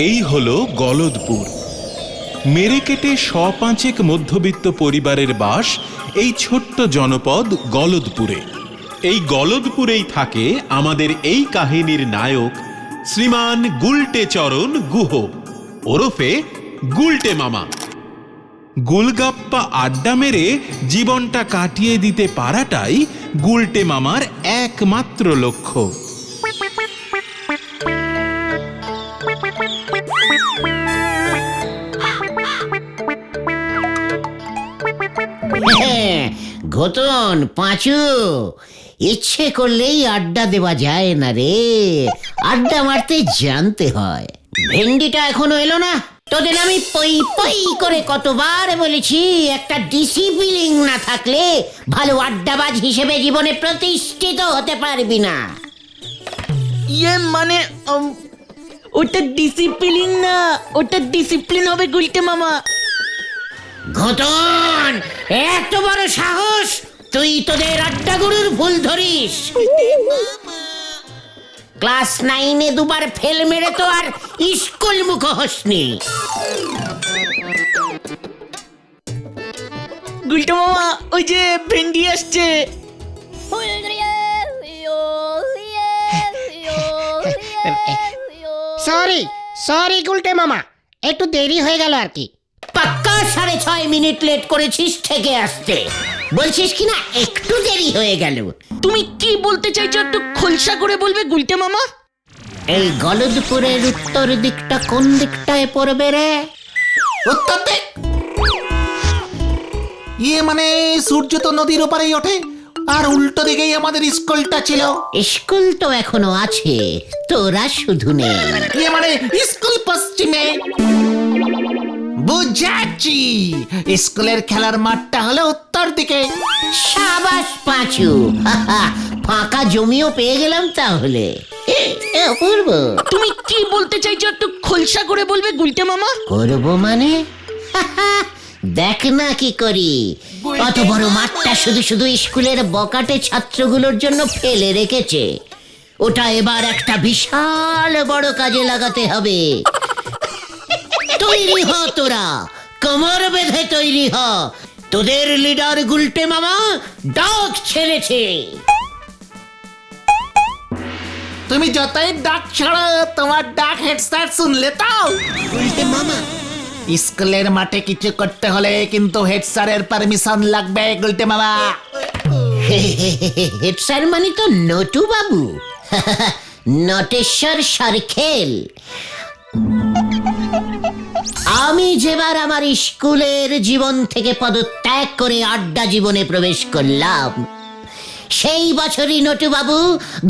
এই হলো গলদপুর। মেরে কেটে ১৫০ মধ্যবিত্ত পরিবারের বাস এই ছোট্ট জনপদ গলদপুরে। এই গলদপুরেই থাকে আমাদের এই কাহিনীর নায়ক শ্রীমান গুলটে চরণ গুহ, ওরফে গুলটে মামা। গুলগাপ্পা আড্ডা মেরে জীবনটা কাটিয়ে দিতে পারাটাই গুলটে মামার একমাত্র লক্ষ্য। ঘটন পাঁচু, ইচ্ছে করলেই আড্ডা দেওয়া যায় না রে, আড্ডা মারতে জানতে হয়। ভেন্ডিটা এখনো এলো না? তোদের আমি পই পই করে কতবার বলেছি, একটা ডিসিপ্লিন না থাকলে ভালো আড্ডাবাজ হিসেবে জীবনে প্রতিষ্ঠিত হতে পারবি না। মানে ওটা ডিসিপ্লিন না, ওটা ডিসিপ্লিন হবে গুলটে মামা। ঘটন, এত বড় সাহস! তুই তোদের আড্ডা গুরুর ভুল ধরিস। ক্লাস 9-এ দুবার ফেল মেরে তো আর স্কুল মুখ হসনি। গুলটে মামা, ওই যে ভেন্ডি আসছে। সরি গুলটে মামা, একটু দেরি হয়ে গেল আর কি। পাক্কা 6.5 মিনিট লেট করেছিস থেকে আসতে, বলছিস কিনা একটু দেরি হয়ে গেল। তুমি কি বলতে চাইছো একটু খোলসা করে বলবে গুলটে মামা? এই গলদপুরের উত্তর দিকটা কোন দিকটায় পড়বে রে? উত্তর দিক? মানে সূর্য তো নদীর ওপারেই ওঠে, আর উল্টো দিকেই আমাদের স্কুলটা ছিল। স্কুল তো এখনো আছে, তোরা শুধু নেই। মানে স্কুল পশ্চিমে। বুঝাচ্ছি, স্কুলের খেলার মাঠটা হলো উত্তর দিকে। সাবাস পাঁচু, ফাঁকা জমিও পেয়ে গেলাম তাহলে। অপূর্ব, তুমি কি বলতে চাইছো একটু খোলসা করে বলবে গুলটে মামা? করবো মানে? দেখ না কি করি। অত বড় মাঠটা শুধু শুধু স্কুলের বকাটে ছাত্রগুলোর জন্য ফেলে রেখেছে, ওটা এবার একটা বিশাল বড় কাজে লাগাতে হবে। তৈরি হ তোরা, কোমর বেঁধে তৈরি হ। তোদের লিডার গুলটে মামা ডাক ছেড়েছে। তুমি যতই ডাক ছাড়ো, তোমার ডাক হেড স্যার শুনলে তাও। গুলটে মামা, স্কুলের মাঠে কিছু করতে হলে কিন্তু হেড স্যারের পারমিশন লাগবে গুলটে মামা। হেড স্যার মানে তো নটু বাবু, নটেশ্বর সরখেল। আমি যেবার আমার স্কুলের জীবন থেকে পদত্যাগ করে আড্ডা জীবনে প্রবেশ করলাম, সেই বছরই নটুবাবু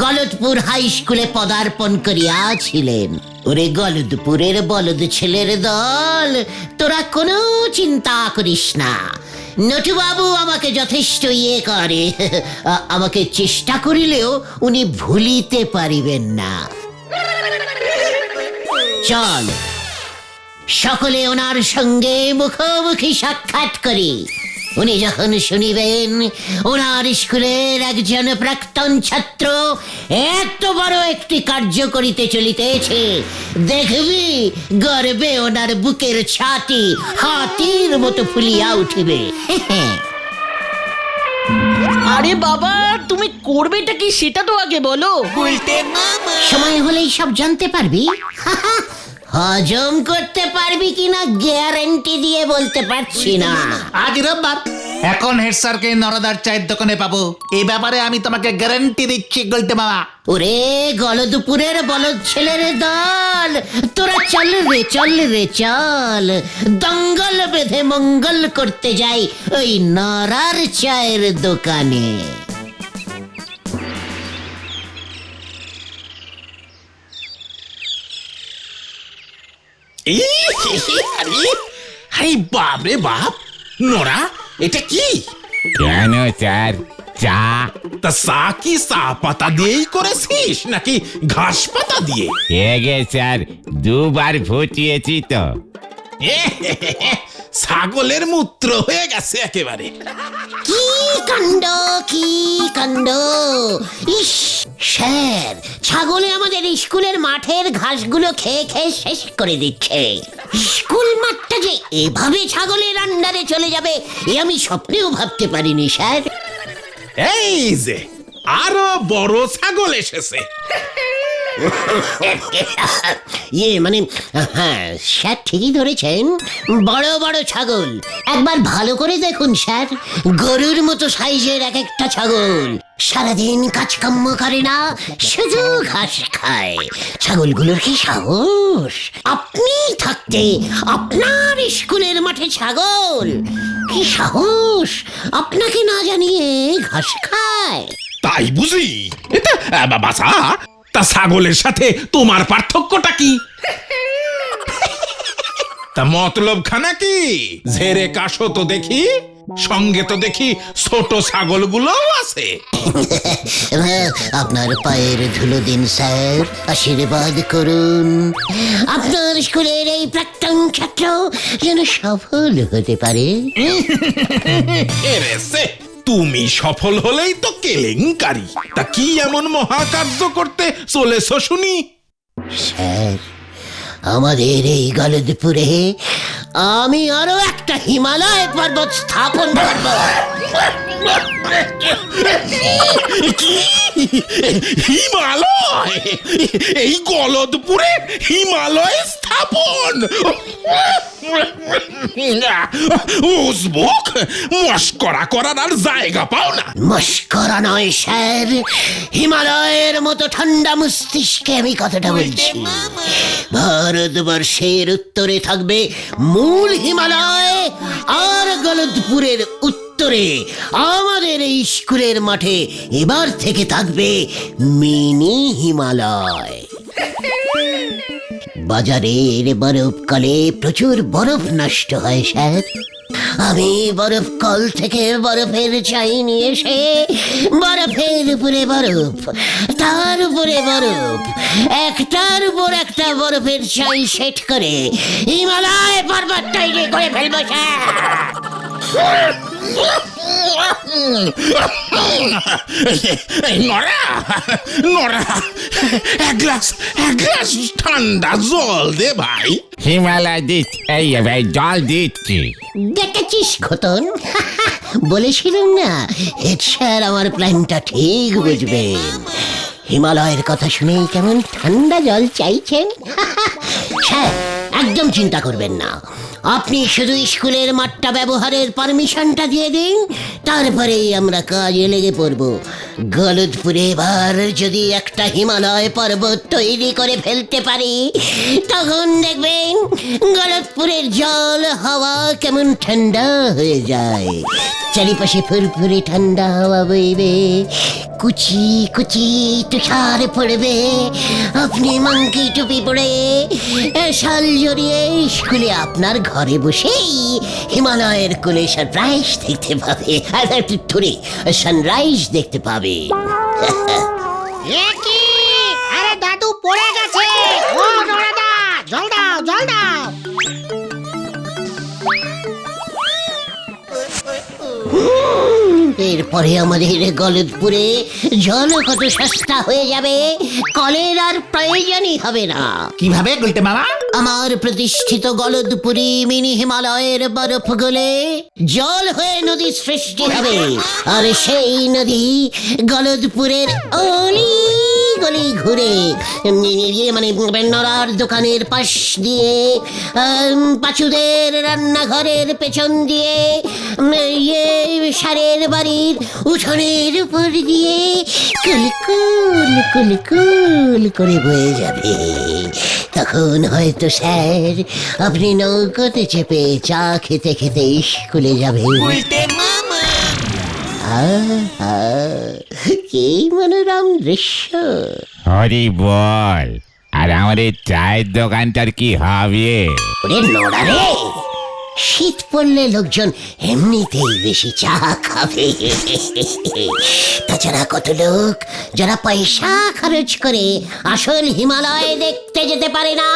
গলদপুর হাই স্কুলে পদার্পণ করিয়াছিলেন। ওরে গলদপুরের বলদ ছেলের দল, তোরা কোনো চিন্তা করিস না। নটুবাবু আমাকে যথেষ্ট করে, আমাকে চেষ্টা করিলেও উনি ভুলিতে পারিবেন না। চল সকলে ওনার সঙ্গে মুখোমুখি সাক্ষাৎ করি। উনি যখন শুনিবেন ওনার স্কুলের একজন প্রাক্তন ছাত্র এত বড় একটি কার্য করিতে চলিতেছে, দেখবি গর্বে ওনার বুকের ছাতি হাতির মতো ফুলিয়া উঠিবে। আরে বাবা, তুমি করবেটা কি সেটা তো আগে বলো। সময় হলেই সব জানতে পারবি। হজম করতে পারবি কিনা গ্যারান্টি দিয়ে বলতে পারছি না। আজ রোববার, এখন হেড স্যারকে নরদার চায়ের দোকানে পাবো, এই ব্যাপারে আমি তোমাকে গ্যারান্টি দিচ্ছি গুলটে মামা। ওরে গলদপুরের বলদ ছেলের দল, তোরা চল রে চল রে চল, দঙ্গল বেঁধে মঙ্গল করতে যাই ওই নরার চায়ের দোকানে। আরে বাপ রে বাপ, নোরা এটা কি? কেন স্যার, চা? তা চা কি চা পাতা দিয়েই করেছিস নাকি ঘাস পাতা দিয়ে? স্যার 2বার ফুটিয়েছি তো। ছাগলের মূত্র হয়ে গেছে একেবারে। কি কাণ্ড, কি কাণ্ড! ইস, স্যার, ছাগলে আমাদের স্কুলের মাঠের ঘাসগুলো খেয়ে খেয়ে শেষ করে দিচ্ছে। স্কুল মাঠটা যে এভাবে ছাগলের আন্ডারে চলে যাবে এ আমি স্বপ্নেও ভাবতে পারিনি স্যার। এই যে আরো বড় ছাগল এসেছে। মানে হ্যাঁ স্যার, ঠিকই ধরেছেন, বড় বড় ছাগল। একবার ভালো করে দেখুন স্যার, গরুর মতো সাইজের এক একটা ছাগল। সারাদিন কাজকর্ম করে না, শুধু ঘাস খায়। ছাগলগুলোর কি সাহস! আপনি থাকতে আপনার স্কুলের মাঠে ছাগল, কি সাহস! আপনাকে না জানিয়ে ঘাস খায়। তাই বুঝি? এটা বাসা, তা ছাগলের সাথে তোমার পার্থক্যটা কি? তা মতলব খানা কি? ঝেড়ে কাশো তো দেখি, সঙ্গে তো দেখি ছোট ছাগলগুলোও আছে। আপনার পায়ের ধুলো দিন স্যার, আশীর্বাদ করুন আপনার স্কুলের এই প্রাক্তন ছাত্র যেন সফল হতে পারে। এরেছে, তুমি সফল হলেই তো কেলেঙ্কারি। তা কি এমন মহাকার্য করতে চলেছো শুনি? স্যার, আমাদের এই গলদপুরে আমি আরো একটা হিমালয় পর্বত স্থাপন করব। কি? হিমালয়? এই গলদপুরে হিমালয় স্থাপন? উজবুক, মস্করা করার আর জায়গা পাও না। মস্করা নয় স্যার, হিমালয়ের মতো ঠান্ডা মস্তিষ্কে আমি কথাটা বলছি। ভারতবর্ষের উত্তরে থাকবে মূল হিমালয়, আর গলদপুরের উত্তরে আমাদের এই স্কুলের মাঠে এবার থেকে থাকবে মিনি হিমালয়। বাজারের বরফকালে প্রচুর বরফ নষ্ট হয় স্যার। আমি বরফ কল থেকে বরফের চাই নিয়ে এসে বরফের উপরে বরফ, তার উপরে বরফ, একটার উপর একটা বরফের চাই সেট করে হিমালয় পর্বত তৈরি করে ফেলবো স্যার। নরা, নরা, এক গ্লাস ঠান্ডা জল দে ভাই। হিমালয় দিচ্ছি, এই ভাই জল দিচ্ছি। দেখেছিস খতন, বলেছিলাম না হেড স্যার আমার প্ল্যানটা ঠিক বুঝবেন। হিমালয়ের কথা শুনেই কেমন ঠান্ডা জল চাইছেন। স্যার, একদম চিন্তা করবেন না, আপনি শুধু স্কুলের মাঠটা ব্যবহারের পারমিশনটা দিয়ে দিন, তারপরেই আমরা কাজে লেগে পড়ব। গলদপুরে এবার যদি একটা হিমালয় পর্বত তৈরি করে ফেলতে পারি, তখন দেখবেন গলদপুরের জল হাওয়া কেমন ঠান্ডা হয়ে যায়। চারিপাশে ফুরফুরে ঠান্ডা হাওয়া বইবে, কুচি কুচি তুষার পড়বে, আপনি মাংকি টুপি পরে শাল জড়িয়ে স্কুলে আপনার ঘরে বসেই হিমালয়ের কোলে সানরাইজ দেখতে পাবে। সানরাইজ দেখতে পাবে। এ কি? আরে দাদু পড়ে গেছে! ও নরাদা, জল দাও, জল দাও! এরপরে আমাদের গলদপুরে জল কত সস্তা হয়ে যাবে, কলের আর প্রয়োজনই হবে না। কিভাবে গুলটে মামা? আমার প্রতিষ্ঠিত গলদপুরি মিনি হিমালয়ের বরফ গলে জল হয়ে নদী সৃষ্টি হবে, আর সেই নদী গলদপুরের অলি গলি ঘুরে মানে নরার দোকানের পাশ দিয়ে, পাঁচুদের রান্নাঘরের পেছন দিয়ে, সারের বাড়ির উঠোনের উপর দিয়ে কুলকুল কুলকুল করে বয়ে যাবে। তখন হয়তো স্যার আপনি নৌকোতে চেপে চা খেতে খেতে স্কুলে যাবেন। কি মনোরম দৃশ্য! হরি বল, আর আমাদের চায়ের দোকানটার কি হবে? ওরে নোড়া রে, শীত পড়লে লোকজন এমনিতেই বেশি চা খাবে। তাছাড়া কত লোক যারা পয়সা খরচ করে আসল হিমালয় দেখতে দেখে যেতে পারে না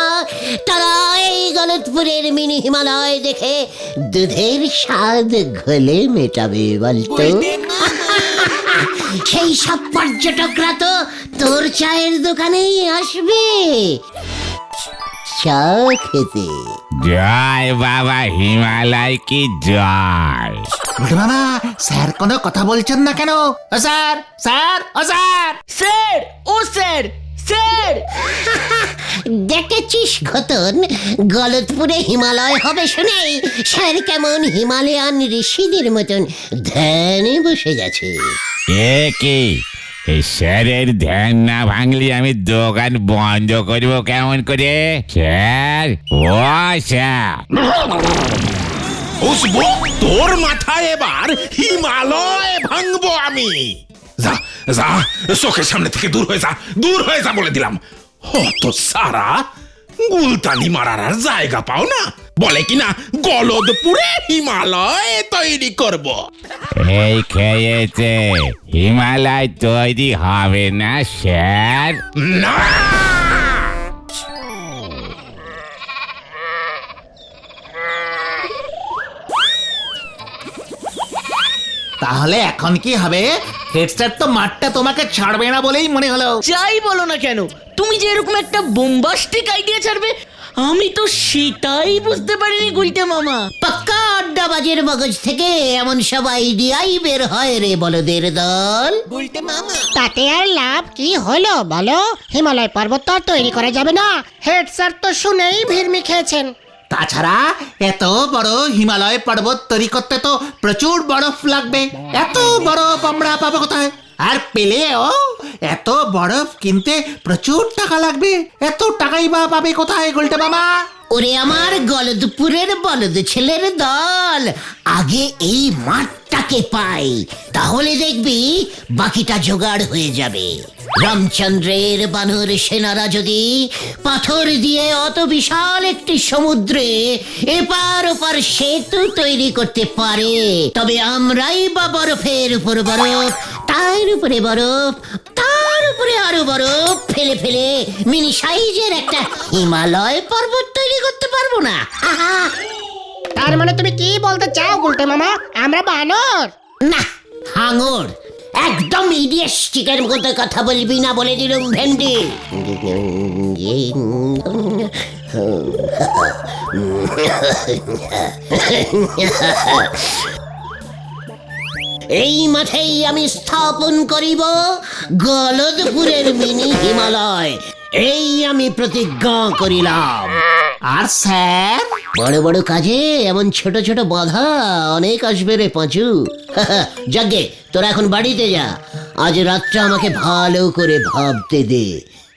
তারা এই গলতপুরের মিনি হিমালয় দেখে দুধের স্বাদ ঘোলে মেটাবে বলতো। সেই সব পর্যটকরা তো তোর চায়ের দোকানেই আসবে চা খেতে। জয় বাবা হিমালয় কি জয়। গুলটে মামা, স্যার কোনো কথা বলছেন না কেন? ও স্যার, স্যার, ও স্যার। স্যার, ও স্যার, স্যার। দেখেছিস ঘতন, গলতপুরে হিমালয় হবে শুনেই স্যার কেমন হিমালয়ান ঋষিদের মতন ধ্যানে বসে গেছে। এ কি, এই স্যারের ধ্যান না ভাঙলি আমি দোকান বন্ধ করব কেমন করে? স্যার, ও স্যার। বুঝবো তোর মাথায় এবার হিমালয় ভাঙবো আমি। যা যা, চোখের সামনে থেকে দূর হয়ে যা, দূর হয়ে যা বলে দিলাম। হত সারা, গুলতানি মারার আর জায়গা পাও না, বলে কিনা গলদপুরে হিমালয় তৈরি করব। এই খেয়েছে, হিমালয় তৈরি হবে না স্যার। না, তাহলে এখন কি হবে? হেড স্যার তো মাঠটা তোমাকে ছাড়বে না বলেই মনে হলো। যাই বলো না কেন, তুমি যে এরকম একটা বোম্বাস্টিক আইডিয়া ছাড়বে আমি তো সেটাই বুঝতে পারিনি গুলটে মামা। পাক্কা আড্ডাবাজের মগজ থেকে এমন সব আইডিয়াই বের হয় রে বলদের দল। তাতে আর লাভ কি হলো বলো? হিমালয় পর্বত তো আর তৈরি করা যাবে না। হেড স্যার তো শুনেই ভিড়মি খেয়েছেন। তাছাড়া এত বড় হিমালয় পর্বত তৈরি করতে তো প্রচুর বরফ লাগবে। এত বরফ আমরা পাবো কোথায়? আর পেলেও এত বরফ কিনতে প্রচুর টাকা লাগবে। এত টাকাই বা পাবে কোথায় গুলটে মামা? ওরে আমার গলদপুরের বলদ ছেলের দল, আগে এই মাঠটাকে পাই, তাহলে দেখবি বাকিটা জোগাড় হয়ে যাবে। রামচন্দ্রের বানর সেনারা যদি পাথর দিয়ে অত বিশাল একটি সমুদ্রে এপার ওপার সেতু তৈরি করতে পারে, তবে আমরাই বা বরফের উপর বরফ, তার উপরে বরফ, তার উপরে আরো বরফ ফেলে ফেলে মিনি সাইজের একটা হিমালয় পর্বত তৈরি করতে পারবো না? তার মানে তুমি কি বলতে চাও গুলটে মামা? আমরা বানর? না, হাঙর। একদম ইডিয়েস্টিকের মতো কথা বলবি না বলে দিলুম ভেন্ডি। এই মাঠেই আমি স্থাপন করিব গলদপুরের মিনি হিমালয়, এই আমি প্রতিজ্ঞা করিলাম। আর স্যার? বড় বড় কাজে এমন ছোট ছোট বাধা অনেক আসবে রে পাঁচু। যাগে, তোরা এখন বাড়িতে যা। আজ রাতটা আমাকে ভালো করে ভাবতে দে।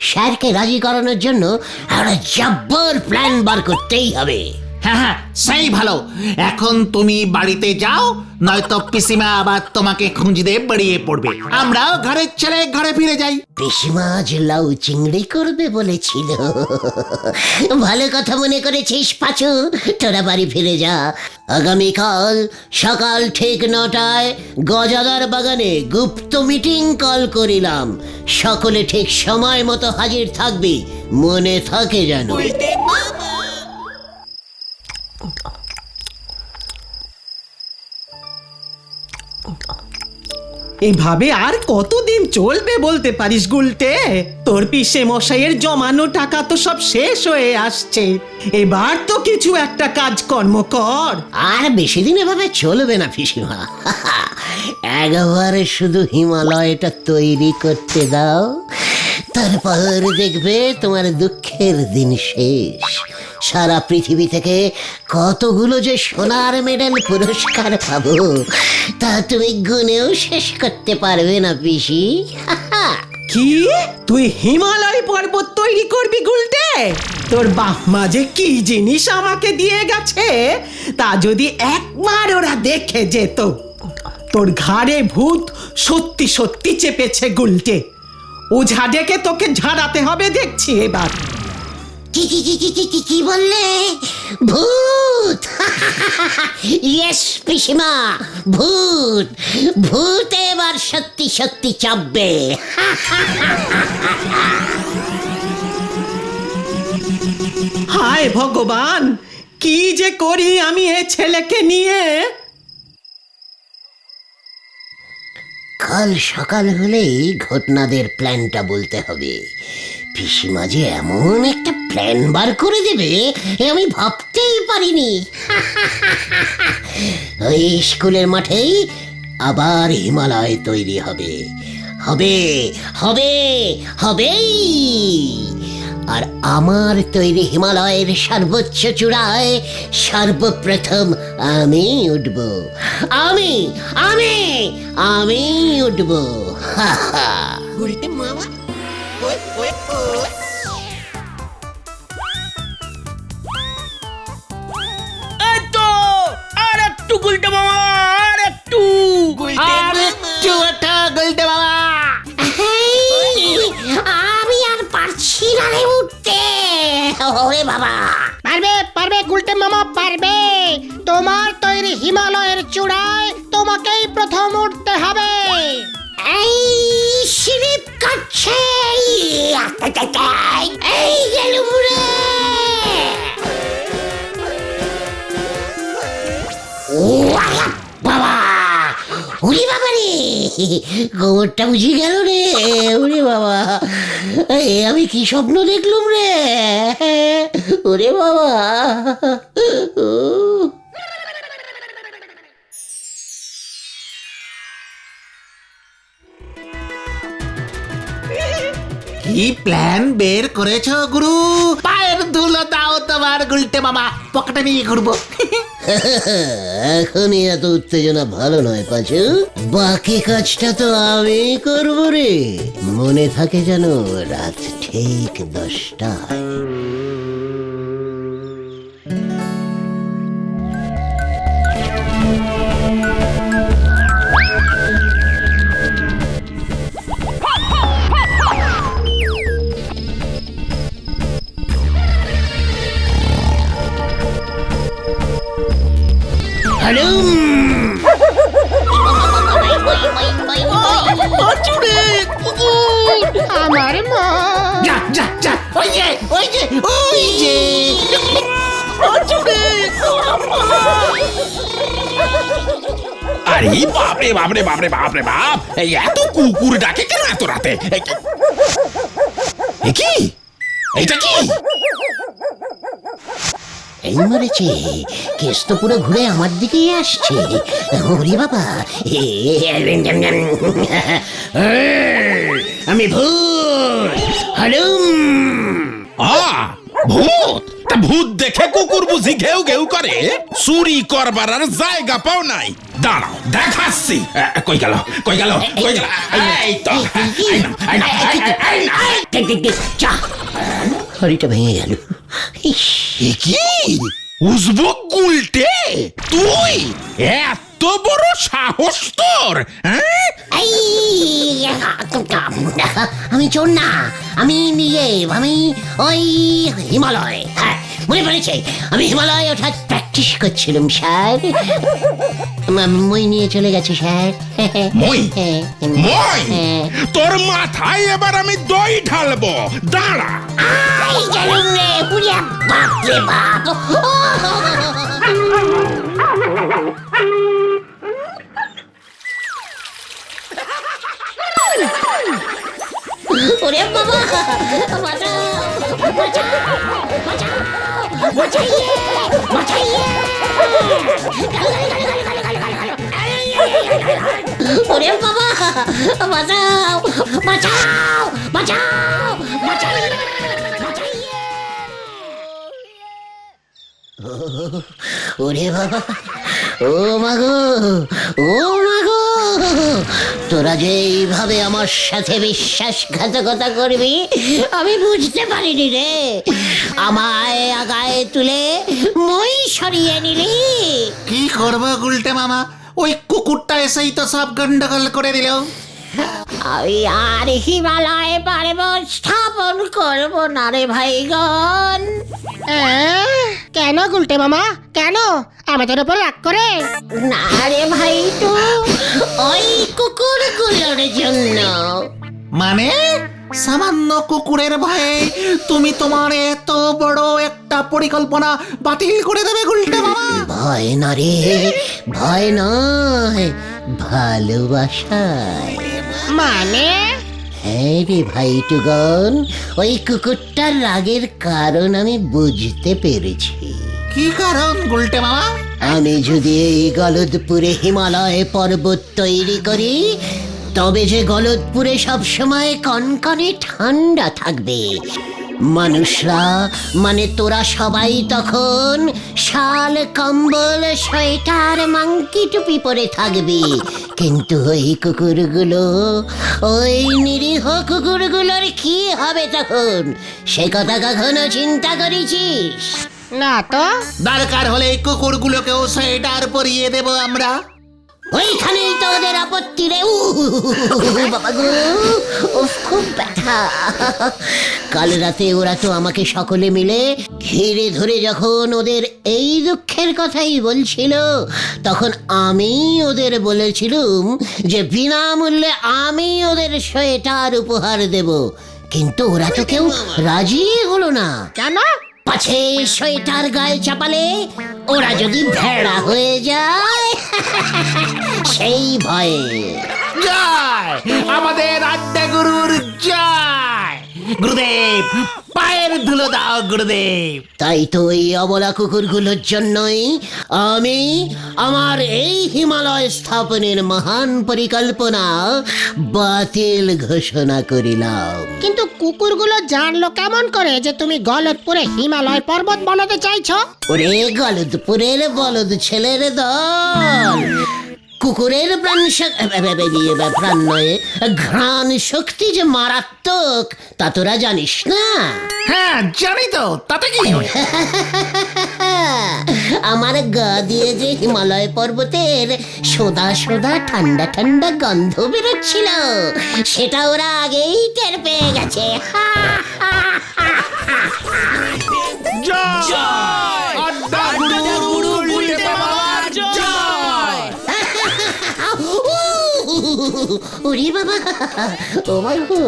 স্যারকে রাজি করানোর জন্য একটা জব্বর প্ল্যান বার করতেই হবে। হ্যাঁ হ্যাঁ, সেই ভালো। এখন তুমি বাড়িতে যাও, নয়তো পিসিমা আবার তোমাকে খুঁজতে বেরিয়ে পড়বে। আমরাও ঘরের ছেলে ঘরে ফিরে যাই। পিসিমা আজ লাউ চিংড়ি করবে বলেছিল। ভালো কথা মনে করেছিস পাঁচু, তোরা বাড়ি ফিরে যা। আগামীকাল সকাল ঠিক 9টায় গজাদার বাগানে গুপ্ত মিটিং কল করিলাম। সকলে ঠিক সময় মতো হাজির থাকবি, মনে থাকে যেন। এভাবে আর কতদিন চলবে বলতে পারিস গুলটে? তোর পিসে মশাইয়ের জমানো টাকা তো সব শেষ হয়ে আসছে। এবার তো কিছু একটা কাজকর্ম কর। আর বেশি দিন এভাবে চলবে না পিসিমা। একবারে শুধু হিমালয়টা তৈরি করতে দাও, তারপর দেখবে তোমার দুঃখের দিন শেষ। সারা পৃথিবী থেকে কতগুলো যে সোনার মেডেল পুরস্কার পাবো তা তুমি গুনেও শেষ করতে পারবে না পিসি। কি, তুই হিমালয় পর্বত তৈরি করবি গুলটে? তোর বাপমা যে কি জিনিস আমাকে দিয়ে গেছে তা যদি একবার ওরা দেখে যেত। তোর ঘাড়ে ভূত সত্যি সত্যি চেপেছে গুলটে। ওঝা ডেকে তোকে ঝাড়াতে হবে দেখছি এবার। কি কি কি কি কি কি কি বললে? ভূত? ইয়েস পিসিমা, ভূত। ভূত এবার সত্যি সত্যি চাপবে। হায় ভগবান, কি যে করি আমি এ ছেলেকে নিয়ে। কাল সকাল হলেই ঘটনাদের প্ল্যানটা বলতে হবে। পিসিমা যে এমন একটা প্ল্যান বার করে দেবে এ আমি ভাবতেই পারিনি। ওই স্কুলের মাঠেই আবার হিমালয় তৈরি হবে, হবে হবে হবেই। আর আমার তৈরি হিমালয়ের সর্বোচ্চ চূড়ায় সর্বপ্রথম আমি উঠব, আমি আমি আমি উঠব। এই তো, আর একটু গুলটে মামা, আর একটু। আমি আর পারছি না রে উঠতে। ওরে বাবা, পারবে পারবে গুলটে মামা পারবে। তোমার তৈরি হিমালয়ের চূড়ায় তোমাকেই প্রথম উঠতে হবে। এই স্লিপ কাটছে, এই গেলুম রে। ও বাবা, উড়ি বাবা রে, গোবরটা বুঝি গেল রে। ওরে বাবা, আমি কি স্বপ্ন দেখলুম রে। ওরে বাবা, কি প্ল্যান বের করেছো গুরু? পায়ের ধুলো দাও তোমার গুলটে মামা, পকেটে নিয়ে ঘুরবো। এখনই এত উত্তেজনা ভালো নয় পাঁচু। বাকি কাজটা তো আমি করবো রে। মনে থাকে যেন রাত ঠিক 10টায়। আমার মা, যা যা যা, ওই যে ওই যে ওই যে। আরে বাপরে বাপরে বাপরে বাপরে বাপ, এই এত কুকুর ডাকে কেন এত রাতে? এ কি, এইটা কি? এই মরেছে, কেস তো পুরো ঘুরে আমার দিকেই আসছে। ওরে বাবা, আমি ভূত হলুম। ভূত? তা ভূত দেখে কুকুর বুঝি ঘেউ ঘেউ করে? চুরি করবার আর জায়গা পাও নাই। দাঁড়াও দেখাচ্ছি। কই গেল কই গেল কই গেল? এই তো, চা, হরিটা ভেঙে গেল। এ কি উজবুক গুলটে, তুই এত বড় সাহস তোর? আমি চোর না, আমি নিজে, আমি ওই হিমালয়। হ্যাঁ, মনে পড়েছে, আমি হিমালয় ওঠার প্র্যাকটিস করছিলাম স্যার। মই নিয়ে চলে গেছে স্যার। মই মই তোর মাথায় এবার আমি দই ঢালবো, দাঁড়া। আই গেলুম রে, পুরিয়া বাপ রে বাপ। ওরে বাবা, বাঁচাও, বাঁচাও, বাঁচাও, বাঁচাইয়ে, বাঁচাইয়ে। ওরে বাবা, বাঁচাও, বাঁচাও, বাঁচাও, বাঁচাইয়ে, বাঁচাইয়ে। ওরে বাবা, ও মাগো, ও মাগো, তোরা যে এইভাবে আমার সাথে বিশ্বাসঘাতকতা করবি আমি বুঝতে পারিনি রে। আমায় আগায় তুলে মই সরিয়ে নিলি। কি করবো গুলটে মামা, ওই কুকুরটা এসেই তো সব গন্ডগোল করে দিল। আমি আর হিমালয় পর্বত স্থাপন করব না রে ভাইগণ। কেন গুলটে মামা, কেন আমাদের উপর রাগ করে? না রে ভাইটু, ওই কুকুরগুলোর জন্য। মানে সামান্য কুকুরের ভয়ে তুমি তোমার এত বড় একটা পরিকল্পনা বাতিল করে দেবে গুলটে মামা? ভয় না রে, ভয় নয়, ভালোবাসায়। মানে হ্যাঁ রে ভাইটুগন, ওই কুকুরটার রাগের কারণ আমি বুঝতে পেরেছি। কি কারণ গুলটে মামা? আমি যদি এই গলদপুরে হিমালয় পর্বত তৈরি করি, তবে যে গলদপুরে সবসময় কনকনে ঠান্ডা থাকবে। মানুষরা মানে তোরা সবাই তখন শাল, কম্বল, সোয়েটার, মাংকি টুপি পরে থাকবি, কিন্তু ওই কুকুরগুলো, ওই নিরীহ কুকুরগুলোর কি হবে তখন, সে কথা কখনো চিন্তা করেছিস? না তো। দরকার হলে এই কুকুরগুলোকেও সোয়েটার পরিয়ে দেব আমরা। ওইখানেই তো ওদের আপত্তি রে। বাবা গো, উফ, খুব ব্যথা। কাল রাতে ওরা তো আমাকে সকলে মিলে ঘিরে ধরে যখন ওদের এই দুঃখের কথাই বলছিল, তখন আমি ওদের বলেছিলুম যে বিনামূল্যে আমি ওদের সোয়েটার উপহার দেব, কিন্তু ওরা তো কেউ রাজি হলো না। কেন? পাছে সোয়েটার গায়ে চাপালে ওরা যদি ভেড়া হয়ে যায়, সেই ভয়ে। জয় আমাদের আড্ডা গুরুর জয়। গুরুদেব, পায়ের ধুলো দাও গুরুদেব। তাই তো এই অবলা কুকুরগুলোর জন্যই আমি আমার এই হিমালয় স্থাপনের মহান পরিকল্পনা বাতিল ঘোষণা করিলাম। কিন্তু কুকুরগুলো জানলো কেমন করে যে তুমি গলদপুরে হিমালয় পর্বত বানাতে চাইছো? ওরে গলদপুরের বলদ ছেলের দল, কুকুরের প্রাণ নয়, ঘ্রাণ শক্তি যে মারাত্মক তা তোরা জানিস না? হ্যাঁ জানি তো, তাতে কি? আমার গা দিয়ে যে হিমালয় পর্বতের সোদা সোদা ঠান্ডা ঠান্ডা গন্ধ বেরোচ্ছিল, সেটা ওরা আগেই টের পেয়ে গেছে। আড্ডা গুরু গুলটে মামার জয়। ওরে বাবা, ও বাবু,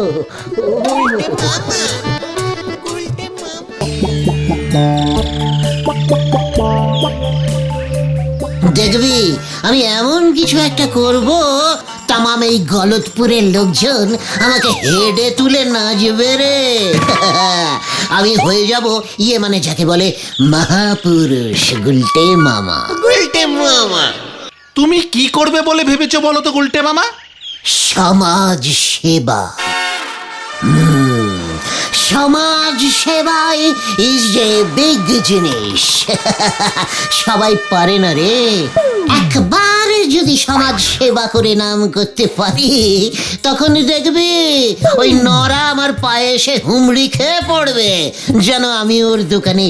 দেখবি আমি এমন কিছু একটা করব, তামাম এই গলদপুরের লোকজন আমাকে হেডে তুলে নাচবে রে। আমি হয়ে যাব ইয়ে মানে যাকে বলে মহাপুরুষ গুলটে মামা। গুলটে মামা, তুমি কি করবে বলে ভেবেছো বলো তো গুলটে মামা? সমাজ সেবা। সমাজ সেবাই ইজ এ বিগ জিনিস। সবাই পারে না রে। একবার যদি সমাজ সেবা করে নাম করতে পারি, তখন দেখবি ওই নরা আমার পায়ে এসে হুমড়ি খেয়ে পড়বে, যেন আমি ওর দোকানে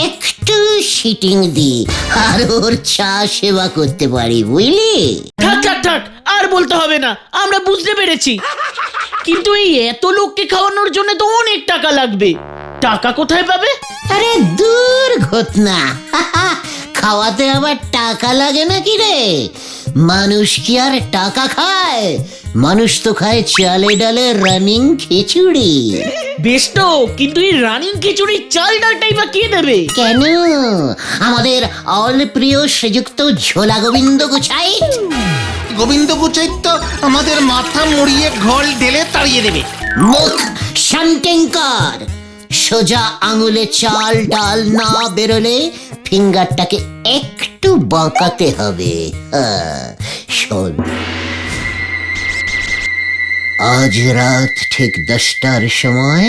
একটু সিটিং দিই আর ওর চা সেবা করতে পারি, বুঝলি? থাক থাক থাক, আর বলতে হবে না, আমরা বুঝতে পেরেছি। কিন্তু এই এত লোককে খাওয়ানোর জন্য তো অনেক টাকা লাগবে, টাকা কোথায় পাবে? আরে দূর ঘটনা, খাওয়াতে আবার টাকা লাগে নাকি রে? মানুষ কি আর টাকা খায়? মানুষ তো খায় চালে ডালে রানিং খিচুড়ি। বেশ তো, কিন্তু এই রানিং খিচুড়ির চাল ডালটাই বা কে দেবে? কেন? আমাদের অল প্রিয় শ্রীযুক্ত ঝোলা গোবিন্দ গুছাই। গোবিন্দ গুচাই তো আমাদের মাথা মুড়িয়ে ঘোল ঢেলে তাড়িয়ে দেবে। মুখ শান্তিঙ্কর। সোজা আঙুলে চাল ডাল না বেরোলে ফিঙ্গারটাকে একটু বাঁকাতে হবে। শোন, আজ রাত ঠিক 10টার সময়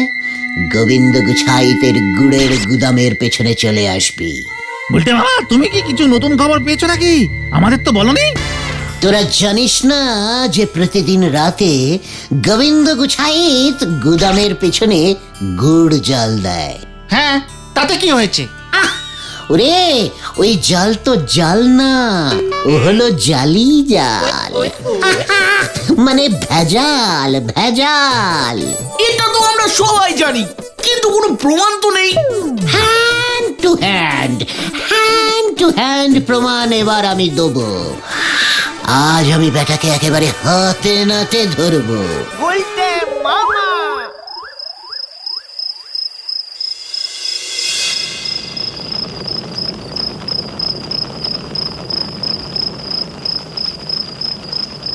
গোবিন্দ গুছাইতের গুড়ের গুদামের পেছনে চলে আসবি। গুলটে মামা, তুমি কি কিছু নতুন খবর পেয়েছো নাকি? আমাদের তো বলনি। তোরা জানিস না যে প্রতিদিন রাতে গোবিন্দ গুছাইত গুদামের পেছনে গুড় জাল দেয়? হ্যাঁ, তাতে কি হয়েছে? ওরে, ওই জাল তো জাল না, ও হলো জালি জাল। মানে ভেজাল ভেজাল। এটা তো আমরা সবাই জানি, কিন্তু কোনো প্রমাণ তো নেই। Hand to hand, hand to hand প্রমাণ এবার আমি দেবো। আজ আমি বেটাকে একেবারে হাতে নাতে ধরবো।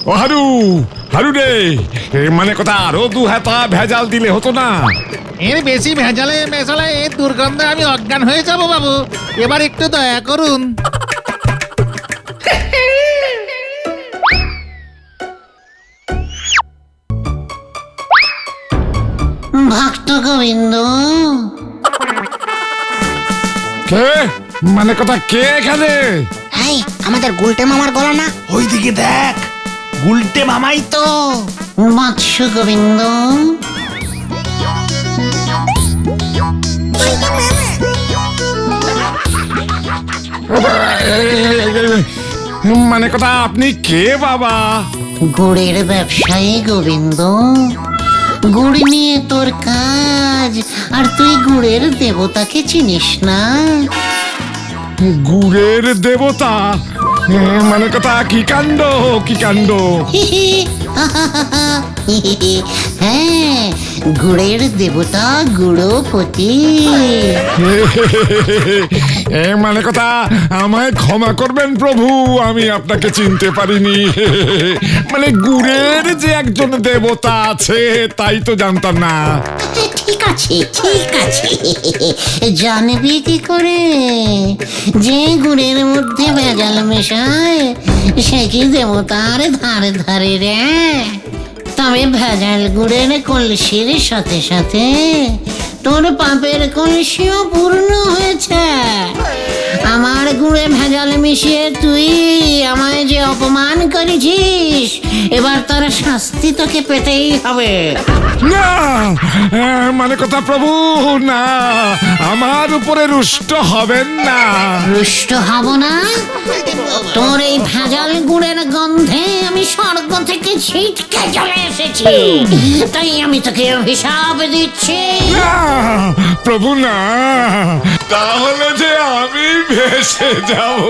ও হারু, হারু রে, মানে কথা আরো 2 হাতা ভেজাল দিলে হতো না? এর বেশি ভেজালে মেশালে এর দুর্গন্ধে আমি অজ্ঞান হয়ে যাব বাবু, এবার একটু দয়া করুন। ভক্ত গোবিন্দ, কে? মানে কথা কে এখানে? এই আমাদের গুলটে মামার গলা না? ওইদিকে দেখ, গুলটে মামাই তো। বৎস গোবিন্দ, মানে কথা আপনি কে বাবা? গুড়ের ব্যবসায়ী গোবিন্দ। গুড় নিয়ে তোর কাজ, আর তুই গুড়ের দেবতাকে চিনিস না? গুড়ের দেবতা? মানে কথা কি কাণ্ড, কি কাণ্ড! হ্যাঁ, গুড়ের দেবতা গুড়পতি। মানে কথা আমায় ক্ষমা করবেন প্রভু, আমি আপনাকে চিনতে পারিনি। মানে গুড়ের যে একজন দেবতা আছে তাই তো জানতাম না। ঠিক আছে, ঠিক আছে, জানবি কি করে? যে গুড়ের মধ্যে ভেজাল মেশায় সে কি দেবতার ধারে ধারে রে? তবে ভেজাল গুড়ের কলসির সাথে সাথে তোর পাপের কলসিও পূর্ণ হয়েছে। আমার গুড়ে ভেজাল মিশিয়ে তুই আমায় যে অপমান করেছিস, এবার তার শাস্তি তোকে পেতেই হবে। না, মানে কথা প্রভু, না, আমার উপরে রুষ্ট হবেন না। রুষ্ট হব না? তোর এই ভেজাল গুড়ের গন্ধে আমি স্বর্গ থেকে ছিটকে চলে এসেছি, তাই আমি তোকে অভিশাপ দিচ্ছি। না, প্রভু না, তাহলে যে আমি ভেসে যাব।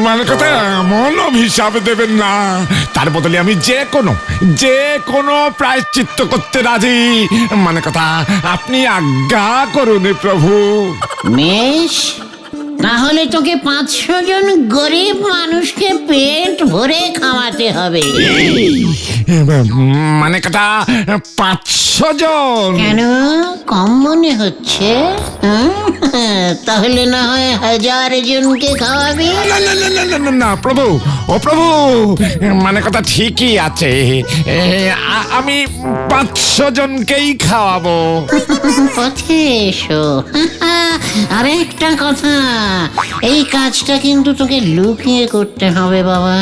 মানে কথা এমন অভিশাপ দেবেন না, তার বদলে আমি যে কোনো প্রায়শ্চিত্ত করতে রাজি। মানে কথা আপনি আজ্ঞা করুন প্রভু। বেশ, তাহলে তোকে 500 জন গরিব মানুষকে পেট ভরে খাওয়াতে হবে। মানে কথা 500 জন? কেন, কম মনে হচ্ছে? তাহলে না হয় 1000 জনকে খাওয়াবি? না না না না না না না প্রভু, ও প্রভু, মানে কথা ঠিকই আছে, আমি 500 জনকেই খাওয়াবো। পথে এসো। আর একটা কথা, এই কাজটা কিন্তু তোকে লুকিয়ে করতে হবে বাবা।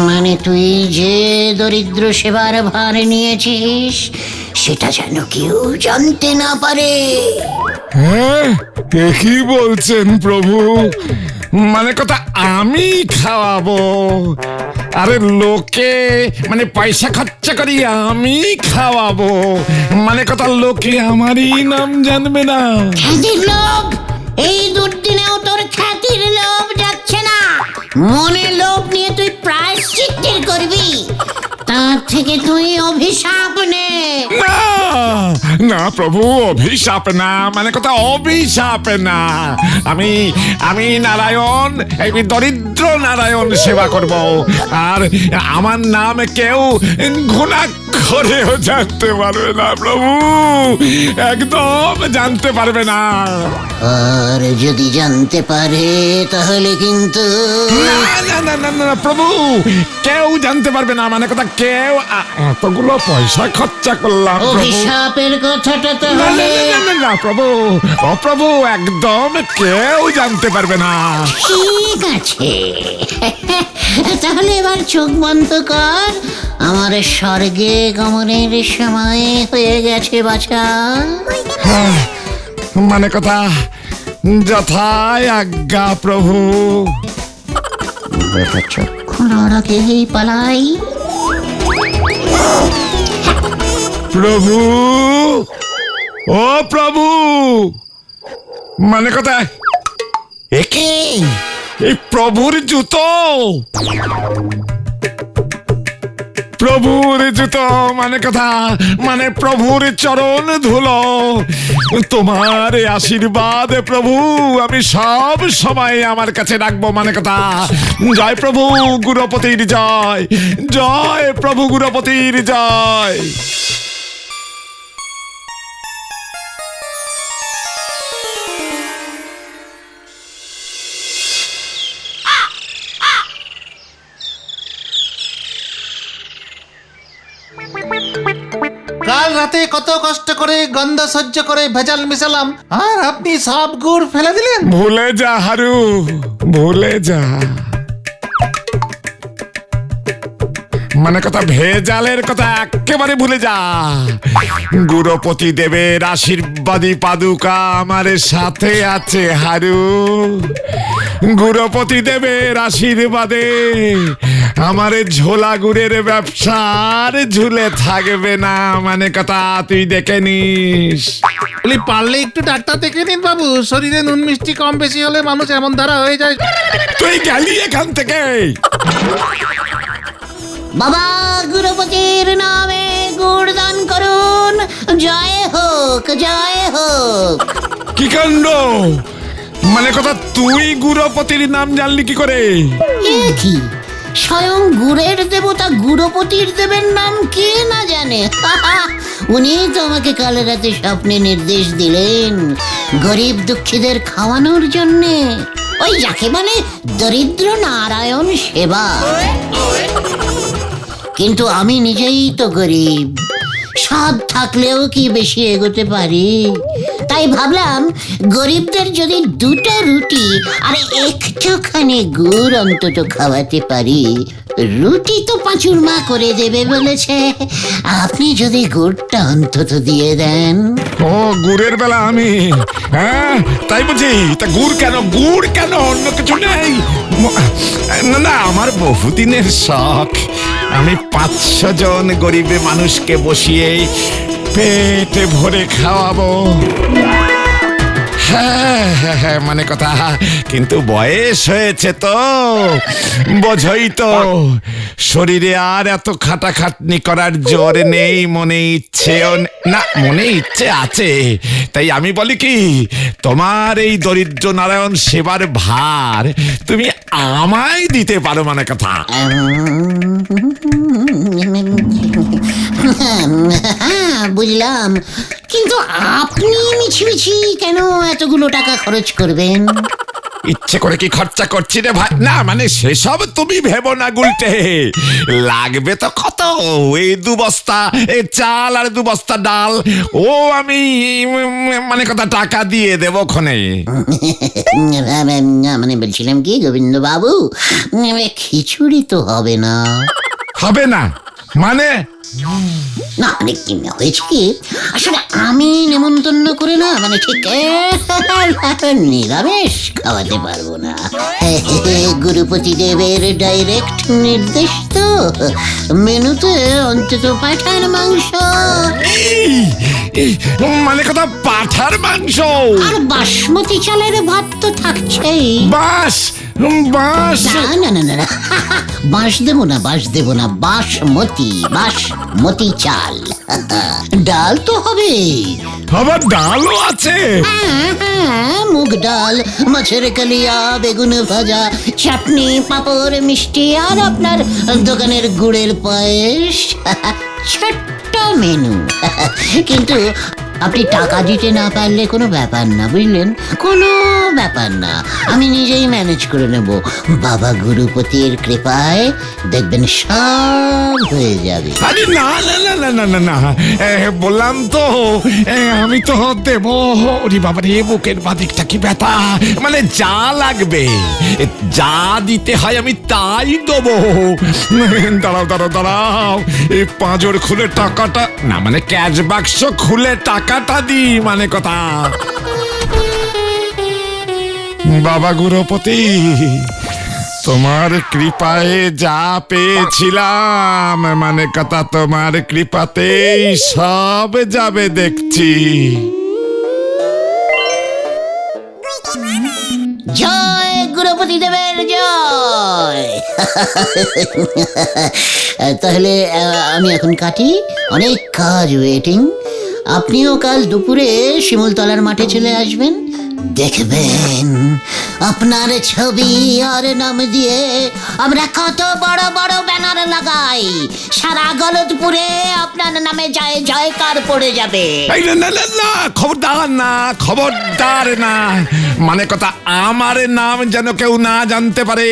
মানে তুই যে দরিদ্র সেবার ভার নিয়েছিস সেটা যেন কেউ জানতে না পারে। হ্যাঁ, কি বলছেন প্রভু? মানে কথা আমি খাওয়াবো? আরে লোকে মানে পয়সা খরচা করি আমি খাওয়াবো? মানে কথা লোকে আমারই নাম জানবে না? খ্যাতির লোভ, এই দুর্দিনেও তোর খ্যাতির লোভ যাচ্ছে না। মনে লোভ নিয়ে তুই প্রায়শ্চিত্তের করবি, তার থেকে তুই অভিশাপ নে। না না প্রভু, অভিশাপ না, মানে কথা অভিশাপ না। আমি নারায়ণ, এই দরিদ্র নারায়ণ সেবা করব, আর আমার নাম কেউ ঘুণাক্ষরেও জানতে পারবে না প্রভু, একদম জানতে পারবে না। আর যদি জানতে পারে তাহলে কিন্তু না না না না না প্রভু, কেউ জানতে পারবে না। মানে কথা কেউ, এতগুলো পয়সা খরচা করলাম প্রভু। অভিশাপের কথাটা না তাহলে না না না প্রভু, ও প্রভু, একদম কেউ জানতে পারবে না। ঠিক আছে। তাহলে এবার চোখ বন্ধ কর, আমার স্বর্গে গমনের সময় হয়ে গেছে বাছা। মানে কথা যথায় আজ্ঞা প্রভু। চক্ষু নরকেই পালাই। প্রভু, ও প্রভু, মানে কথা একে এই প্রভুর জুতো। প্রভুর জুতো মানে কথা, মানে প্রভুর চরণ ধুলো, তোমার এই আশীর্বাদ প্রভু আমি সব সময় আমার কাছে রাখবো মানে কথা। জয় প্রভু গুরুপতির জয়, জয় প্রভু গুরুপতির জয়। কাল রাতে কত কষ্ট করে গন্ধ সহ্য করে ভেজাল মিশালাম, আর আপনি সব গুড় ফেলে দিলেন। ভুলে যা হারু, ভুলে যা। মানে কথা ভেজালের কথা একেবারে ভুলে যা। গুরুপতি দেবের আশীর্বাদী পাদুকা আমার সাথে আছে হারু। গুরুপতি দেবের আশীর্বাদে আমার ঝোলা গুড়ের ব্যবসার ঝুলে থাকবে না মানে কথা, তুই দেখে নিস। বলি পারলে একটু ডাক্তার দেখে নিন বাবু, শরীরে নুন মিষ্টি কম বেশি হলে মানুষ এমন ধারা হয়ে যায়। তুই গেলি এখান থেকে। বাবা গুরুপতির নামে গুড় দান করুন, জয় হোক জয় হোক। কি কাণ্ড! মানে কথা তুই গুরুপতির নাম জানলি কি করে? এ কি, স্বয়ং গুড়ের দেবতা গুরুপতির দেবের নাম কে না জানে? উনি তো আমাকে কাল রাতে স্বপ্নে নির্দেশ দিলেন গরিব দুঃখীদের খাওয়ানোর জন্যে, ওই যাকে বলে দরিদ্র নারায়ণ সেবা। কিন্তু আমি নিজেই তো গরিব, সাধ থাকলেও কি বেশি এগোতে পারি? তাই ভাবলাম গরিবদের যদি দুটো রুটি আর একটুখানি গুড় অন্তত খাওয়াতে পারি। রুটি তো পাঁচুর মা করে দেবে বলেছে, আপনি যদি গুড়টা অন্তত দিয়ে দেন। ও গুড়ের বেলা আমি, হ্যাঁ তাই বুঝি। তা গুড় কেন, গুড় কেন, অন্য কিছু নেই? না না, আমার বহুদিনের শখ আমি 500 জন গরিব মানুষকে বসিয়ে পেটে ভরে খাওয়াবো। হ্যাঁ হ্যাঁ হ্যাঁ মানে কথা, কিন্তু বয়স হয়েছে তো, বোঝই তো, শরীরে আর এত খাটাখাটনি করার জোর নেই, মনে ইচ্ছেও না, মনে ইচ্ছে আছে। তাই আমি বলি কি, তোমার এই দরিদ্র নারায়ণ সেবার ভার তুমি আমায় দিতে পারো মানে কথা। বুঝলাম, কিন্তু আপনি মিছি মিছি কেন এতগুলো টাকা খরচ করবেন? ইচ্ছে করে কি খরচা করছি রে ভাই? না মানে সেসব তুমি ভেবো না গুলটে, লাগবে তো কত, এই 2 বস্তা এই চাল আর 2 বস্তা ডাল, ও আমি মানে কথা টাকা দিয়ে দেবো ক্ষণে। মানে বলছিলাম কি গোবিন্দ বাবু, খিচুড়ি তো হবে না? হবে না মানে? না মানে কি হয়েছে কি, আসলে আমি নেমন্তন্ন করে না, মানে ঠিক নিরামিষ খাওয়াতে পারবো না। গুরুপতি দেবের ডাইরেক্ট নির্দেশ তো, মেনুতে অন্তত পাঁঠার মাংস। মানে কথা পাঁঠার মাংস আর বাসমতি চালের ভাত তো থাকছেই। বাস বাস না না না না, বাঁশ দেবো না, বাঁশ দেবো না, বাসমতি চাল। ডাল তো হবে, আবার ডালও আছে। হ্যাঁ, মুগ ডাল, মাছের কালিয়া, বেগুন ভাজা, চাটনি, পাঁপড়, মিষ্টি, আর আপনার দোকানের গুড়ের পায়েস। ছোট্ট মেনু, কিন্তু আপনি টাকা দিতে না পারলে কোনো ব্যাপার না, বুঝলেন? কোনো ব্যাপার না, আমি নিজেই ম্যানেজ করে নেব। বাবা গুরুপতির কৃপায় দেখবেন সব হয়ে যাবে। আরে না না না না না না না, বললাম তো আমি তো দেব। ওরে বাবা রে, বুকের বাদিকটা কি ব্যথা, মানে যা লাগবে যা দিতে হয় আমি তাই দেবো। দাঁড়াও দাঁড়াও দাঁড়াও, এই পাঁজর খুলে টাকাটা, না মানে ক্যাশ বাক্স খুলে টাকাটা দি মানে কথা। বাবা গুরুপতি, তোমার কৃপায় যা পেয়েছিলাম মানে কথা, তোমার কৃপাতেই সব যাবে দেখছি। জয় গুরুপতি। গণপতি দেবের জয়। তাহলে আমি এখন কাটি, অনেক কাজ ওয়েটিং। আপনিও কাল দুপুরে শিমুলতলার মাঠে চলে আসবেন, দেখবেন আপনার ছবি আর নাম দিয়ে আমরা কত বড় বড় ব্যানার লাগাই, সারা গলদপুরে আপনার নামে জয় জয়কার পড়ে যাবে। এই না না না না, খবরদার না, খবরদার না, মানে কথা আমার নাম যেন কেউ না জানতে পারে।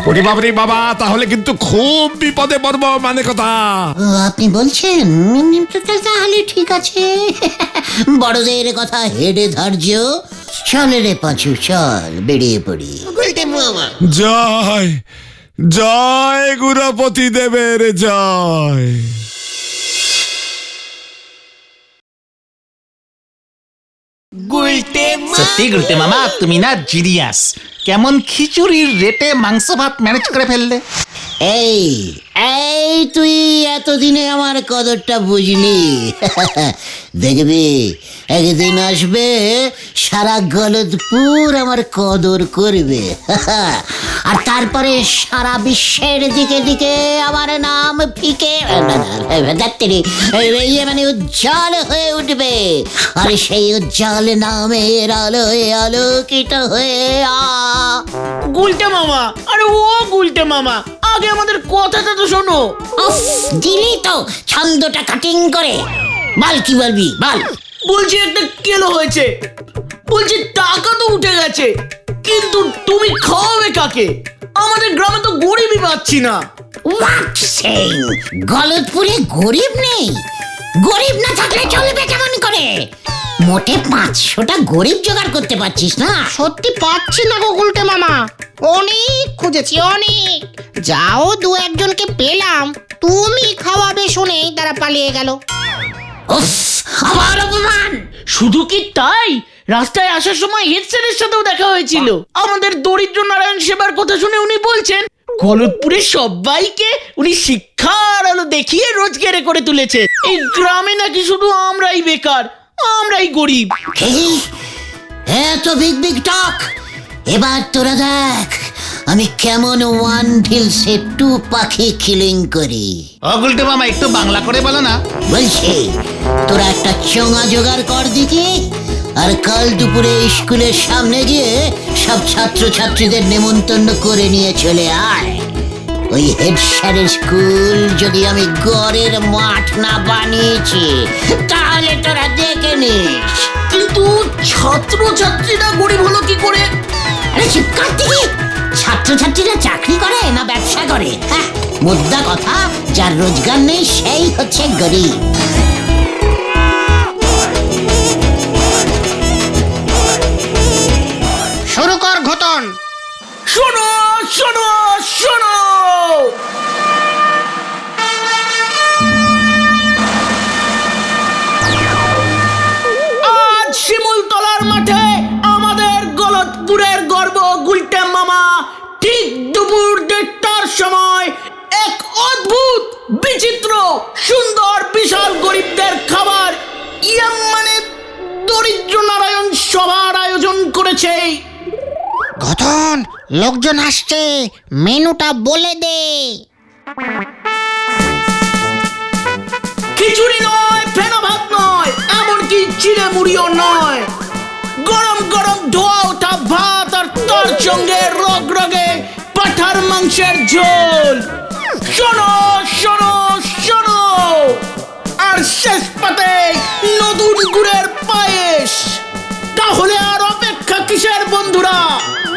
ওরে বাবরে বাবা, তাহলে কিন্তু খুব বিপদে পড়বো, মানে কথা। ও, আপনি বলছেন? তাহলে ঠিক আছে, বড়দের কথা হেডে ধার্য। চল রে পাঁচু, চল বেরিয়ে পড়ি। জয় জয় গুরুপতি দেবের জয়। সত্যি গুলটে মামা, তুমি না জিনিয়াস। কেমন খিচুড়ির রেটে মাংস ভাত ম্যানেজ করে ফেললে। এই এই তুই এতদিনে আমার কদরটা বুঝলি? দেখবি একদিন আসবে সারা গলদপুর আমার কদর করবে, আর তারপরে সারা বিশ্বের দিকে দিকে আমার নাম ফিকে মানে উজ্জ্বল হয়ে উঠবে, আর সেই উজ্জ্বল নামের আলোয় আলোকিত হয়ে গুলটে মামা, আরে ও গুলটে মামা, আগে আমাদের কথাটা তো শোনো। উফ, দিলি তো ছন্দটা কাটিং করে। বল কি বলবি, বল। বলছি একটা কেলো হয়েছে, বলছি টাকা তো উঠে গেছে, কিন্তু তুমি খাওয়াবে কাকে? আমাদের গ্রামে তো গরিবই পাচ্ছি না। What saying? গলদপুরে গরিব নেই? গরিব না থাকলে চলবে কেমন করে? মোটে 500টা গরিব জোগাড় করতে পারছিস না? সত্যি পাচ্ছি না গো গুলটে মামা, অনেক খুঁজেছি অনেক। যাও দু একজনকে পেলাম, তুমি খাওয়াবে শুনেই তারা পালিয়ে গেল। উফ, আবার অপমান! শুধু কি তাই, রাস্তায় আসার সময় হেড স্যারের সাথেও দেখা হয়েছিল। আমাদের দরিদ্র নারায়ণ সেবার কথা শুনে উনি বলছেন গলদপুরের সবাইকে উনি শিক্ষার আলো দেখিয়ে রোজগারে করে তুলেছে। এই গ্রামে নাকি শুধু আমরাই বেকার, আমরাই গরিব। এত বিগ বিগ টক! এবার তোরা দেখ আমি কেমন 1 ঢিলসে 2 পাখি কিলিং করি। ও গুলটে মামা, একটু বাংলা করে বলো না। বলছি, তোরা একটা চোঙা জোগাড় কর দিকে, আর কাল দুপুরে স্কুলের সামনে গিয়ে সব ছাত্রছাত্রীদের নেমন্তন্ন করে নিয়ে চলে আয়। ওই হেড স্যারের স্কুল যদি আমি গড়ের মাঠ না বানিয়েছি, তাহলে তোরা দেখে নিস। কিন্তু ছাত্রছাত্রীরা গরিব হলো কি করে? আরে চুপ কর দেখি, ছাত্রছাত্রীরা চাকরি করে না ব্যবসা করে? হ্যাঁ, মুদ্রা কথা, যার রোজগার নেই সেই হচ্ছে গরিব। শুরু কর ঘটন। শোনো শোনো শোনো, আজ শিমুলতলার মাঠে আমাদের গলদপুরের গর্ব গুলটে মামা ঠিক দুপুর 1:30টার সময় এক অদ্ভুত, বিচিত্র, সুন্দর, বিশাল গরিবদের খাবার মানে দরিদ্র নারায়ণ সভার আয়োজন করেছে। ঘটন, লোকজন আসছে, মেনুটা বলে দে। খিচুড়ি নয়, ফেনা ভাত নয়, এমনকি চিড়ে মুড়িও নয়, গরম গরম ধোয়া ওঠা ভাত আর তার সঙ্গে রগরগে পাঠার মাংসের ঝোল। শোনো শোনো শোনো, আর শেষ পাতে নতুন গুড়ের পায়েস। তাহলে আর অপেক্ষা কিসের বন্ধুরা,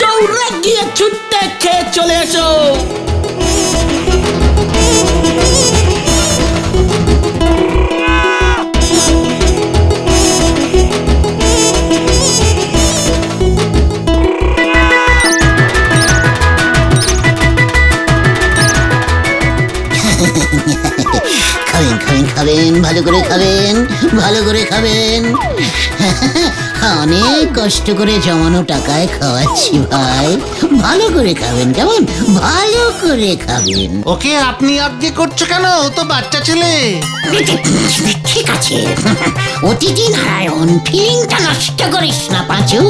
দৌড়ে গিয়ে ছুটতে খেয়ে চলে এসো। খাবেন খাবেন খাবেন, ভালো করে খাবেন, ভালো করে খাবেন। অনেক কষ্ট করে জমানো টাকায় খাওয়াচ্ছি ভাই, ভালো করে খাবেন, কেমন? ভালো করে খাবেন। ওকে আপনি আজ্ঞে করছো কেন? ও তো বাচ্চা ছেলে। ঠিক আছে, অতিথি নারায়ণ, ফিলিংটা নষ্ট করিস না পাঁচু।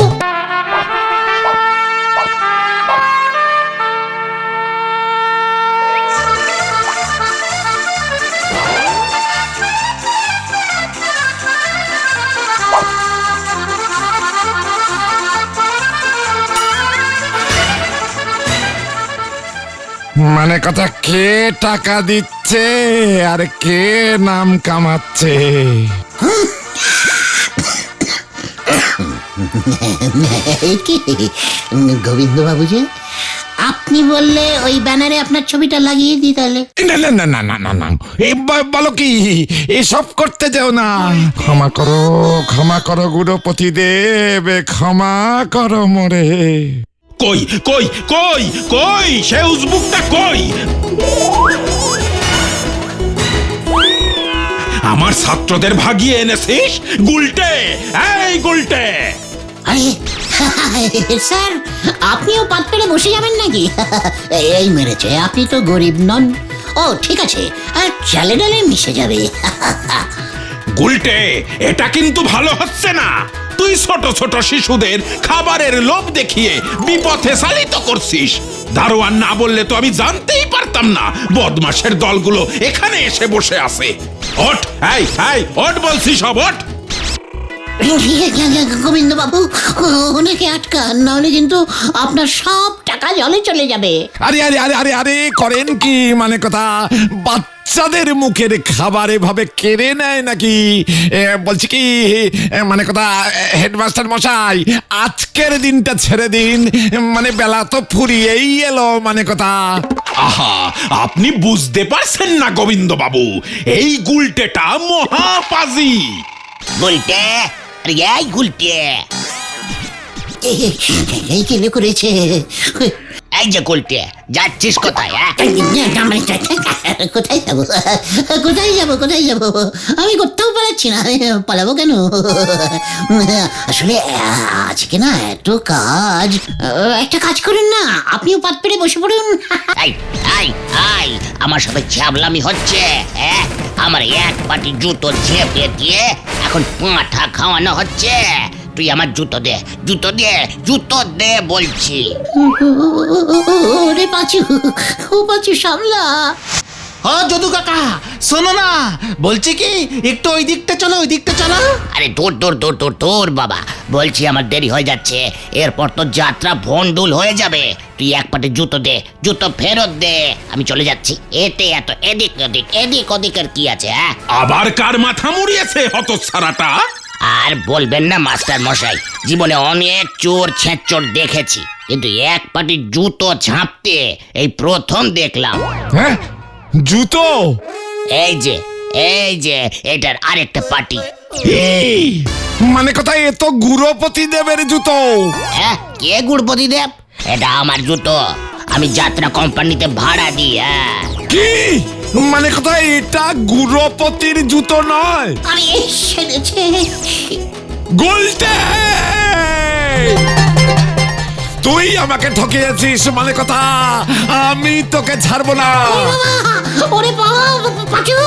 মানে কথা কে টাকা দিচ্ছে আর কে নাম কামাচ্ছে? গোবিন্দ বাবু যে আপনি বললে ওই ব্যানারে আপনার ছবিটা লাগিয়ে দিই তাহলে। না না না না না না না, বলো কি এসব করতে যাও না। ক্ষমা করো গুরুপতি দেব, ক্ষমা করো মোরে। কই কই কই কই সে উজবুকটা কই? আমার ছাত্রদের ভাগিয়ে এনেছিস গুলটে, এই গুলটে। আরে স্যার, আপনিও পাত পেরে বসে যাবেন নাকি? এই মেরেছে, আপনি তো গরিব নন। ও ঠিক আছে, আর চালে ডালে মিশে যাবে। গুলটে, এটা কিন্তু ভালো হচ্ছে না। তুই ছোট ছোট শিশুদের খাবারের লোভ দেখিয়ে বিপথে চালিত করছিস। দারোয়ান না বললে তো আমি জানতেই পারতাম না বদমাশের দলগুলো এখানে এসে বসে আছে। ওঠ, এই এই ওঠ বলছি, সব ওঠ। গোবিন্দ বাবু, ওনাকে আটকান, নাহলে কিন্তু আপনার সব টাকা জলে চলে যাবে। আরে আরে আরে আরে আরে করেন কি? মানে কথা বাচ্চাদের মুখের খাবার এভাবে কেড়ে নেয় নাকি? বলছি কি, মানে কথা হেডমাস্টার মশাই, আজকের দিনটা ছেড়ে দিন। মানে বেলা তো ফুরিয়েই এলো। মানে কথা, আহা, আপনি বুঝতে পারছেন না গোবিন্দ বাবু, এই গুলটেটা মহাপাজি। গুলটে, আরে এই গুলটে, এই কেন করেছে? এই যে গুলটে, যাচ্ছিস কোথায়? কোথায় যাবো? কোথায় যাবো? কোথায় যাবো? আমি কোথাও পালাচ্ছি না। পালাবো কেন? আসলে আজকে না এত কাজ। একটা কাজ করুন না, আপনিও পাত পেরে বসে পড়ুন। এই এই এই, আমার সাথে ছ্যাবলামি হচ্ছে। আমার এক পাটি জুতো ঝেপে দিয়ে এখন পাঁঠা খাওয়ানো হচ্ছে। তুই আমার জুতো দে, জুতো দে, জুতো দে বলছি। ওরে পাঁচু, ও পাঁচু সামলা। ও যদু কাকা, শোনো না, বলছি কি একটু ওই দিকটা চলো, ওই দিকটা চলো। আরে দূর দূর দূর দূর দূর বাবা, বলছি আমার দেরি হয়ে যাচ্ছে। এরপর তো যাত্রা ভন্ডুল হয়ে যাবে। তুই এক পাটে জুতো দে, জুতো ফেরত দে, আমি চলে যাচ্ছি। এতে এত এদিক ওদিক এদিক ওদিকের কি আছে? আবার কার মাথা মুড়িয়েছে হতচ্ছাড়াটা? আর বলবেন না মাস্টার মশাই, জীবনে অনেক চোর ছেঁচোর দেখেছি, কিন্তু এক পাটি জুতো ঝাঁপতে এই প্রথম দেখলাম। হ্যাঁ, জুতো? এই যে এটার আরেকটা পাটি। এই মানে কথা, এ তো গুরুপতি দেবের জুতো। হ্যাঁ, কে গুরুপতি দেব? এটা আমার জুতো, আমি যাত্রা কোম্পানিতে ভাড়া দিই। কি মানে কথা, এটা গুরুপতির জুতো নয়? আরে সেরেছে। গুলটে, তুই আমাকে ঠকিয়েছিস। মানে কথা, আমি তোকে ছাড়বো না। ওরে বাবা, পাঁচু,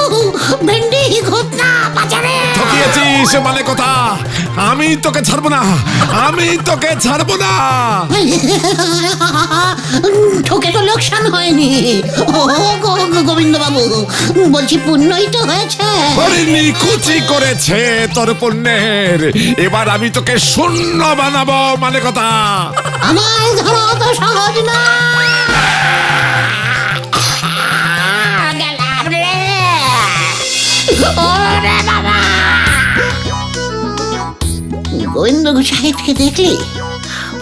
ভেন্ডি ঘটনা বাজারে ঠকিয়েছিস। মানে কথা, আমি তোকে ছাড়বো না, আমি তোকে ছাড়বো না। ঠকে তো লোকসান হয়নি। ও গোবিন্দ বাবু, বলছি পুণ্যই তো হয়েছে। নিকুচি করেছে তোর পুণ্যের। এবার আমি তোকে শূন্য বানাবো। মানে কথা, আমার ধরা তো সহজ না। গোবিন্দ সাহেবকে দেখলি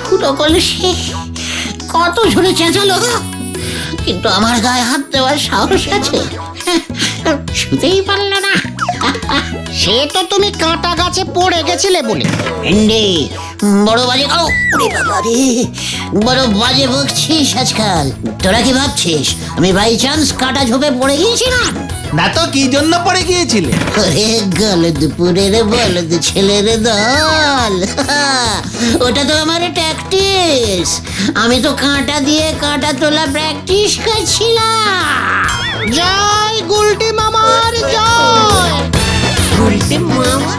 ফুটো কলসি কত ঝরে চেঁচালো, কিন্তু আমার গায়ে হাত দেওয়ার সাহস আছে? শুতেই পারল না। সে তো তুমি কাঁটা গাছে পড়ে গেছিলে বলে। ভেন্ডি, বড় বাজে বড় বাজে বকছিস আজকাল। তোরা কি ভাবছিস আমি বাই চান্স কাটা ঝোপে পড়ে গিয়েছিলাম? না তো কি জন্য পড়ে গিয়েছিলে? গলদপুরের বলদ ছেলের দল। ওটা তো আমার ট্যাকটিস। আমি তো কাঁটা দিয়ে কাঁটা তোলা প্র্যাকটিস করছিলাম। জয় গুলটে মামার জয়। গুলটে মামা